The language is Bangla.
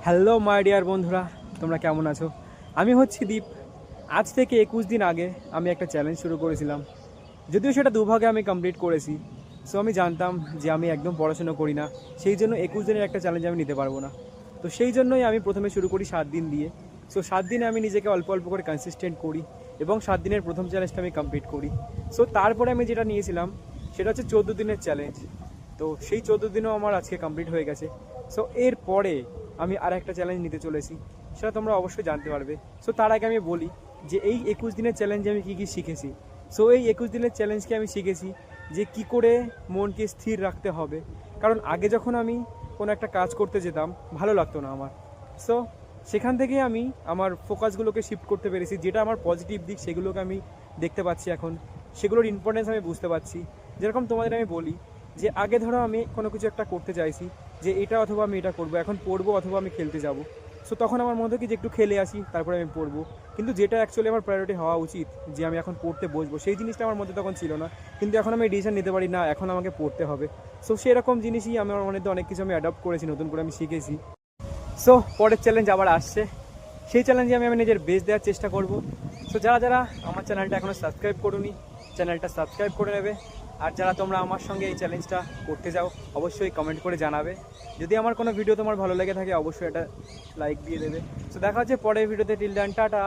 হ্যালো মাই ডিয়ার বন্ধুরা, তোমরা কেমন আছো? আমি হচ্ছি দীপ। আজ থেকে 21 দিন আগে আমি একটা চ্যালেঞ্জ শুরু করেছিলাম, যদিও সেটা দুভাগে আমি কমপ্লিট করেছি। সো আমি জানতাম যে আমি একদম পড়াশুনো করি না, সেই জন্য 21 দিনের একটা চ্যালেঞ্জ আমি নিতে পারবো না। তো সেই জন্যই আমি প্রথমে শুরু করি 7 দিন দিয়ে। সো 7 দিনে আমি নিজেকে অল্প অল্প করে কনসিস্টেন্ট করি এবং 7 দিনের প্রথম চ্যালেঞ্জটা আমি কমপ্লিট করি। সো তারপরে আমি যেটা নিয়েছিলাম সেটা হচ্ছে 14 দিনের চ্যালেঞ্জ। তো সেই 14 দিনও আমার আজকে কমপ্লিট হয়ে গেছে। সো এরপরে আমি আর একটা চ্যালেঞ্জ নিতে চলেছি, সেটা তোমরা অবশ্যই জানতে পারবে। সো তার আগে আমি বলি যে এই 21 দিনের চ্যালেঞ্জে আমি কী কী শিখেছি। সো এই 21 দিনের চ্যালেঞ্জকে আমি শিখেছি যে কি করে মনকে স্থির রাখতে হবে। কারণ আগে যখন আমি কোনো একটা কাজ করতে যেতাম ভালো লাগতো না আমার। সো সেখান থেকে আমি আমার ফোকাসগুলোকে শিফট করতে পেরেছি, যেটা আমার পজিটিভ দিক সেগুলোকে আমি দেখতে পাচ্ছি এখন, সেগুলোর ইম্পর্টেন্স আমি বুঝতে পারছি। যেরকম তোমাদের আমি বলি যে আগে ধরো আমি কোনো কিছু একটা করতে চাইছি, যে এটা অথবা আমি এটা করবো, এখন পড়বো অথবা আমি খেলতে যাব। সো তখন আমার মধ্যে কি যে একটু খেলে আসি তারপরে আমি পড়বো, কিন্তু যেটা অ্যাকচুয়ালি আমার প্রায়োরিটি হওয়া উচিত যে আমি এখন পড়তে বসবো, সেই জিনিসটা আমার মধ্যে তখন ছিল না। কিন্তু এখন আমি ডিসিশন নিতে পারি না, এখন আমাকে পড়তে হবে। সো সেরকম জিনিসই আমার মধ্যে অনেক কিছু আমি অ্যাডপ্ট করেছি, নতুন করে আমি শিখেছি। সো পরের চ্যালেঞ্জ আবার আসছে, সেই চ্যালেঞ্জে আমি নিজের বেস্ট দেওয়ার চেষ্টা করব। সো যারা যারা আমার চ্যানেলটা এখনও সাবস্ক্রাইব করোনি, চ্যানেলটা সাবস্ক্রাইব করে নেবে। আর যারা তোমরা আমার সঙ্গে এই চ্যালেঞ্জটা করতে যাও অবশ্যই কমেন্ট করে জানাবে। যদি আমার কোনো ভিডিও তোমার ভালো লেগে থাকে অবশ্যই এটা লাইক দিয়ে দেবে। সো দেখা হচ্ছে পরের ভিডিওতে। Till then, tata.